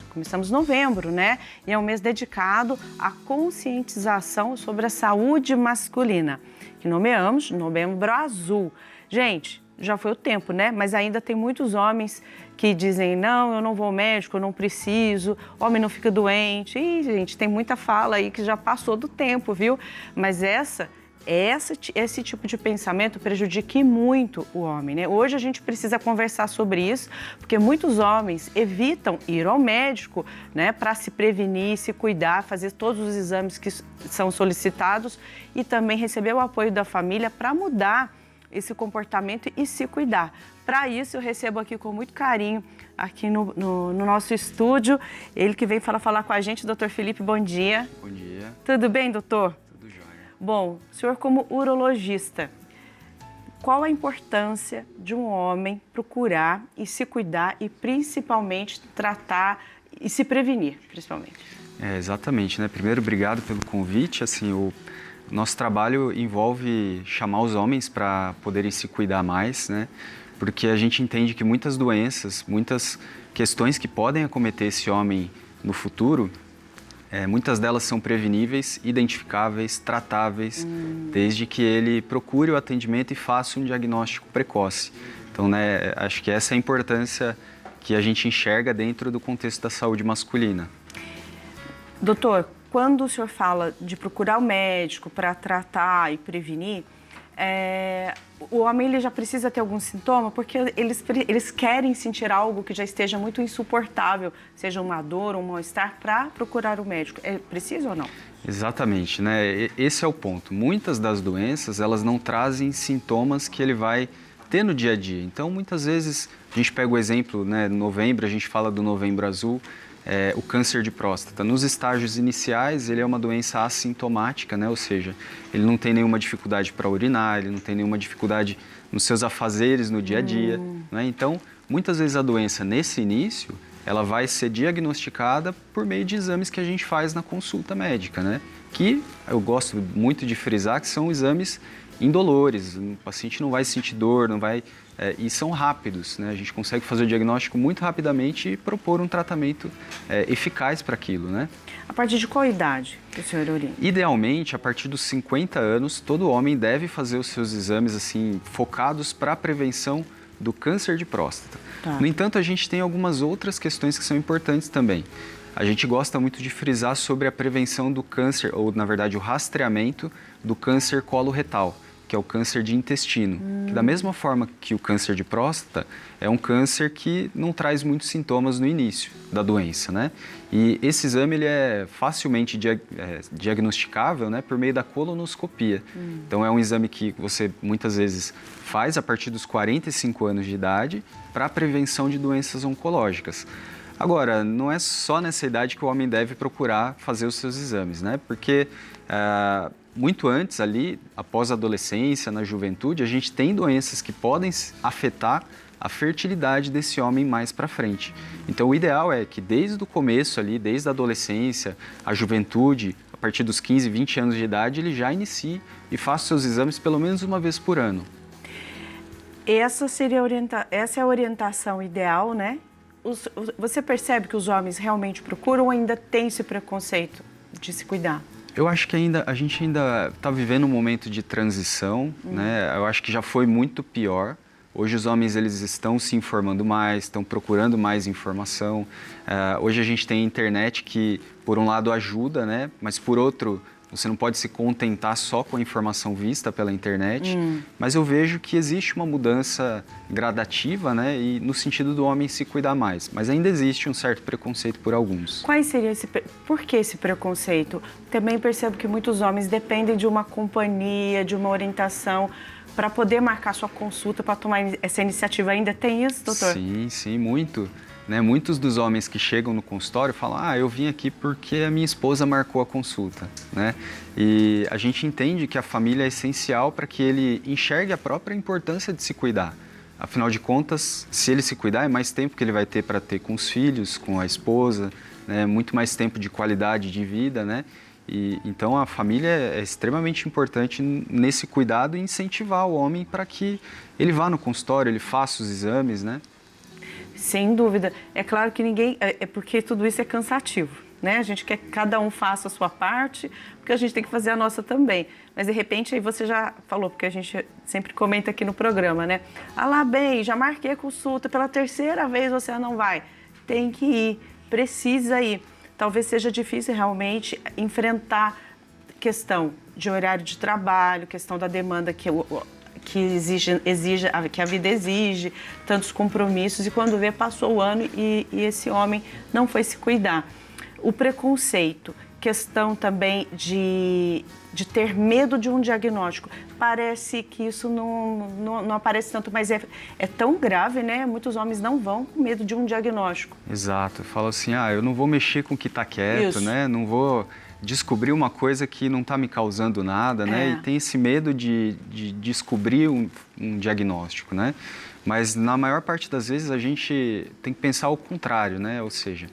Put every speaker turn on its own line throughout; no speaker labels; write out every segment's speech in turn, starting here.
Começamos novembro, né? E é um mês dedicado à conscientização sobre a saúde masculina, que nomeamos Novembro Azul. Gente, já foi o tempo, né? Mas ainda tem muitos homens que dizem, não, eu não vou ao médico, eu não preciso, homem não fica doente. E, gente, tem muita fala aí que já passou do tempo, viu? Mas esse tipo de pensamento prejudica muito o homem, né? Hoje a gente precisa conversar sobre isso, porque muitos homens evitam ir ao médico, né, para se prevenir, se cuidar, fazer todos os exames que são solicitados e também receber o apoio da família para mudar esse comportamento e se cuidar. Para isso, eu recebo aqui com muito carinho, aqui no nosso estúdio, ele que vem falar com a gente, doutor Felipe, bom dia.
Bom dia.
Tudo bem, doutor?
Tudo jóia.
Bom, o senhor como urologista, qual a importância de um homem procurar e se cuidar e principalmente tratar e se prevenir, principalmente?
Exatamente, né? Primeiro, obrigado pelo convite. Assim, o nosso trabalho envolve chamar os homens para poderem se cuidar mais, né? Porque a gente entende que muitas doenças, muitas questões que podem acometer esse homem no futuro, muitas delas são preveníveis, identificáveis, tratáveis, desde que ele procure o atendimento e faça um diagnóstico precoce. Então, né, acho que essa é a importância que a gente enxerga dentro do contexto da saúde masculina.
Doutor, quando o senhor fala de procurar o médico para tratar e prevenir, o homem ele já precisa ter algum sintoma, porque eles querem sentir algo que já esteja muito insuportável, seja uma dor ou um mal-estar, para procurar o médico. É preciso ou não?
Exatamente, né? Esse é o ponto. Muitas das doenças, elas não trazem sintomas que ele vai ter no dia a dia. Então, muitas vezes, a gente pega o exemplo, né, novembro, a gente fala do Novembro Azul, o câncer de próstata. Nos estágios iniciais, ele é uma doença assintomática, né? Ou seja, ele não tem nenhuma dificuldade para urinar, ele não tem nenhuma dificuldade nos seus afazeres no dia a dia, né? Então, muitas vezes a doença, nesse início, ela vai ser diagnosticada por meio de exames que a gente faz na consulta médica, né? Que eu gosto muito de frisar que são exames indolores, o paciente não vai sentir dor, não vai... e são rápidos, né? A gente consegue fazer o diagnóstico muito rapidamente e propor um tratamento eficaz para aquilo, né?
A partir de qual idade que o senhor orienta?
Idealmente, a partir dos 50 anos, todo homem deve fazer os seus exames assim, focados para a prevenção do câncer de próstata.
Tá.
No entanto, a gente tem algumas outras questões que são importantes também. A gente gosta muito de frisar sobre a prevenção do câncer, ou na verdade o rastreamento do câncer coloretal, que é o câncer de intestino, que da mesma forma que o câncer de próstata, é um câncer que não traz muitos sintomas no início da doença, né? E esse exame ele é facilmente diagnosticável, né, por meio da colonoscopia. Então é um exame que você muitas vezes faz a partir dos 45 anos de idade para a prevenção de doenças oncológicas. Agora, não é só nessa idade que o homem deve procurar fazer os seus exames, né? Porque muito antes ali, após a adolescência, na juventude, a gente tem doenças que podem afetar a fertilidade desse homem mais para frente. Então, o ideal é que desde o começo ali, desde a adolescência, a juventude, a partir dos 15, 20 anos de idade, ele já inicie e faça seus exames pelo menos uma vez por ano.
Essa é a orientação ideal, né? Você percebe que os homens realmente procuram ou ainda tem esse preconceito de se cuidar?
Eu acho que a gente ainda está vivendo um momento de transição, né? Eu acho que já foi muito pior. Hoje os homens eles estão se informando mais, estão procurando mais informação. Hoje a gente tem a internet que, por um lado, ajuda, né? Mas, por outro, você não pode se contentar só com a informação vista pela internet. Mas eu vejo que existe uma mudança gradativa, né? E no sentido do homem se cuidar mais. Mas ainda existe um certo preconceito por alguns.
Por que esse preconceito? Também percebo que muitos homens dependem de uma companhia, de uma orientação para poder marcar sua consulta, para tomar essa iniciativa. Ainda tem isso, doutor?
Sim, muito. Né? Muitos dos homens que chegam no consultório falam, eu vim aqui porque a minha esposa marcou a consulta, né? E a gente entende que a família é essencial para que ele enxergue a própria importância de se cuidar. Afinal de contas, se ele se cuidar, é mais tempo que ele vai ter para ter com os filhos, com a esposa, né? Muito mais tempo de qualidade de vida, né? E, então, a família é extremamente importante nesse cuidado e incentivar o homem para que ele vá no consultório, ele faça os exames, né?
Sem dúvida. É claro que ninguém... É porque tudo isso é cansativo, né? A gente quer que cada um faça a sua parte, porque a gente tem que fazer a nossa também. Mas, de repente, aí você já falou, porque a gente sempre comenta aqui no programa, né? Ah lá, bem, já marquei a consulta, pela terceira vez você não vai. Tem que ir, precisa ir. Talvez seja difícil realmente enfrentar questão de horário de trabalho, questão da demanda que a vida exige, tantos compromissos, e quando vê, passou o ano e esse homem não foi se cuidar. O preconceito, questão também de ter medo de um diagnóstico. Parece que isso não aparece tanto, mas é tão grave, né? Muitos homens não vão com medo de um diagnóstico.
Exato. Fala assim, eu não vou mexer com o que está quieto,
Isso.
né? Não vou descobrir uma coisa que não está me causando nada, né? E tem esse medo de descobrir um diagnóstico, né? Mas na maior parte das vezes a gente tem que pensar o contrário, né? Ou seja,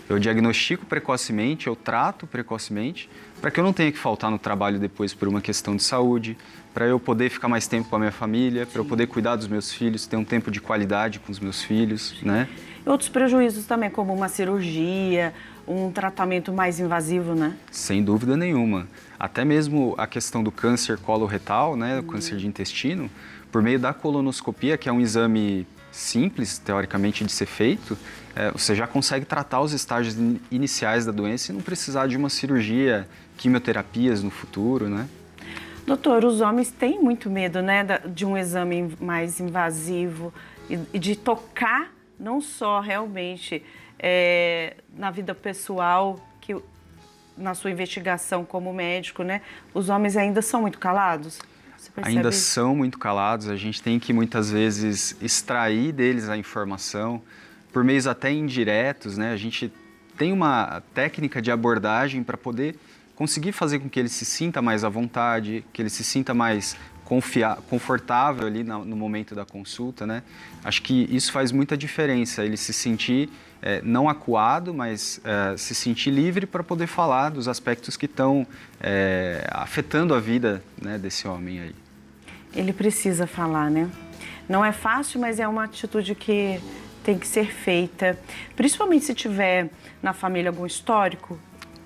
eu diagnostico precocemente, eu trato precocemente, para que eu não tenha que faltar no trabalho depois por uma questão de saúde, para eu poder ficar mais tempo com a minha família, para eu poder cuidar dos meus filhos, ter um tempo de qualidade com os meus filhos, né?
E outros prejuízos também, como uma cirurgia, um tratamento mais invasivo, né?
Sem dúvida nenhuma. Até mesmo a questão do câncer coloretal, né, o câncer de intestino, por meio da colonoscopia, que é um exame simples, teoricamente, de ser feito, você já consegue tratar os estágios iniciais da doença e não precisar de uma cirurgia, quimioterapias no futuro, né?
Doutor, os homens têm muito medo, né, de um exame mais invasivo e de tocar não só realmente na vida pessoal, que na sua investigação como médico, né? Os homens ainda são muito calados? Você percebe
Ainda
isso?
são muito calados, a gente tem que muitas vezes extrair deles a informação, por meios até indiretos, né? A gente tem uma técnica de abordagem para poder conseguir fazer com que ele se sinta mais à vontade, que ele se sinta mais confortável ali no momento da consulta, né? Acho que isso faz muita diferença, ele se sentir não acuado, mas se sentir livre para poder falar dos aspectos que estão afetando a vida, né, desse homem aí.
Ele precisa falar, né? Não é fácil, mas é uma atitude que tem que ser feita, principalmente se tiver na família algum histórico.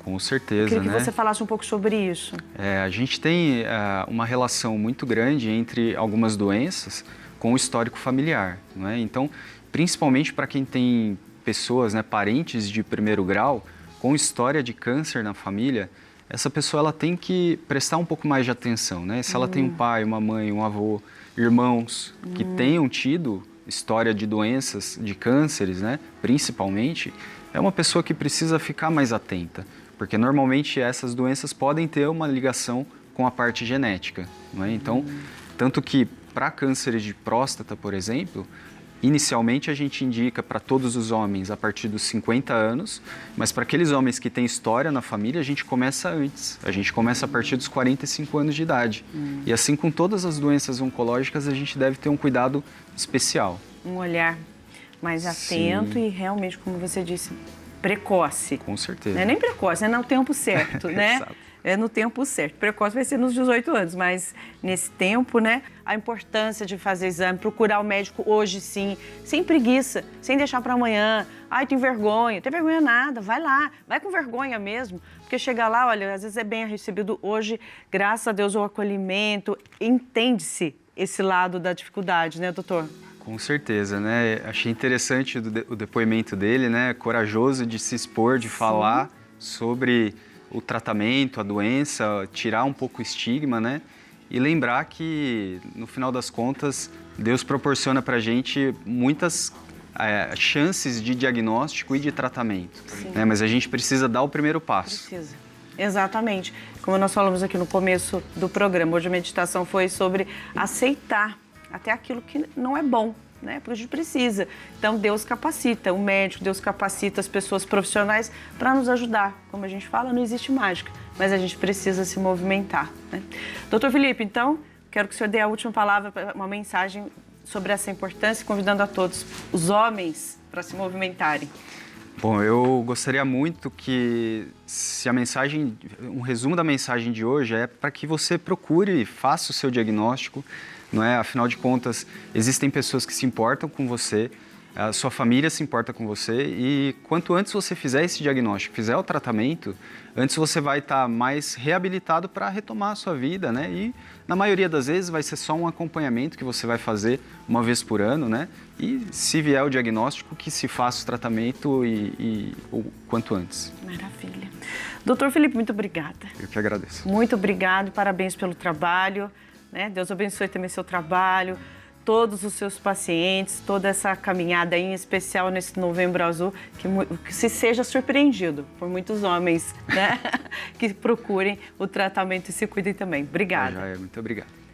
Com certeza,
Eu queria que
né?
você falasse um pouco sobre isso.
A gente tem uma relação muito grande entre algumas doenças com o histórico familiar, não é? Então, principalmente para quem tem pessoas, né, parentes de primeiro grau, com história de câncer na família, essa pessoa ela tem que prestar um pouco mais de atenção, né? Se ela tem um pai, uma mãe, um avô, irmãos que tenham tido história de doenças, de cânceres, né, principalmente, é uma pessoa que precisa ficar mais atenta, porque normalmente essas doenças podem ter uma ligação com a parte genética, não é? Então, tanto que para cânceres de próstata, por exemplo, inicialmente a gente indica para todos os homens a partir dos 50 anos, mas para aqueles homens que têm história na família, a gente começa antes. A gente começa a partir dos 45 anos de idade. E assim com todas as doenças oncológicas, a gente deve ter um cuidado especial.
Um olhar mais atento e realmente, como você disse, precoce.
Com certeza.
Não é nem precoce, é no tempo certo, né?
Exato.
É no tempo certo. Precoce vai ser nos 18 anos, mas nesse tempo, né? A importância de fazer exame, procurar o médico hoje sim, sem preguiça, sem deixar para amanhã. Ai, tenho vergonha. Não tem vergonha nada, vai lá, vai com vergonha mesmo. Porque chegar lá, olha, às vezes é bem recebido hoje, graças a Deus, o acolhimento, entende-se esse lado da dificuldade, né, doutor?
Com certeza, né? Achei interessante o depoimento dele, né? Corajoso de se expor, de falar sobre o tratamento, a doença, tirar um pouco o estigma, né? E lembrar que, no final das contas, Deus proporciona para a gente muitas chances de diagnóstico e de tratamento, né? Mas a gente precisa dar o primeiro passo.
Precisa. Exatamente. Como nós falamos aqui no começo do programa, hoje a meditação foi sobre aceitar até aquilo que não é bom, né? Porque a gente precisa. Então, Deus capacita o médico, Deus capacita as pessoas profissionais para nos ajudar. Como a gente fala, não existe mágica, mas a gente precisa se movimentar, né? Doutor Felipe, então, quero que o senhor dê a última palavra, uma mensagem sobre essa importância, convidando a todos os homens para se movimentarem.
Bom, eu gostaria muito que, se a mensagem, um resumo da mensagem de hoje é para que você procure e faça o seu diagnóstico, não é? Afinal de contas, existem pessoas que se importam com você A sua família se importa com você e quanto antes você fizer esse diagnóstico, fizer o tratamento, antes você vai estar mais reabilitado para retomar a sua vida, né? E na maioria das vezes vai ser só um acompanhamento que você vai fazer uma vez por ano, né? E se vier o diagnóstico, que se faça o tratamento o quanto antes.
Maravilha. Doutor Felipe, muito obrigada.
Eu que agradeço.
Muito obrigado, parabéns pelo trabalho, né? Deus abençoe também seu trabalho, todos os seus pacientes, toda essa caminhada aí, em especial nesse Novembro Azul, que se seja surpreendido por muitos homens, né? Que procurem o tratamento e se cuidem também. Obrigada.
Muito obrigado.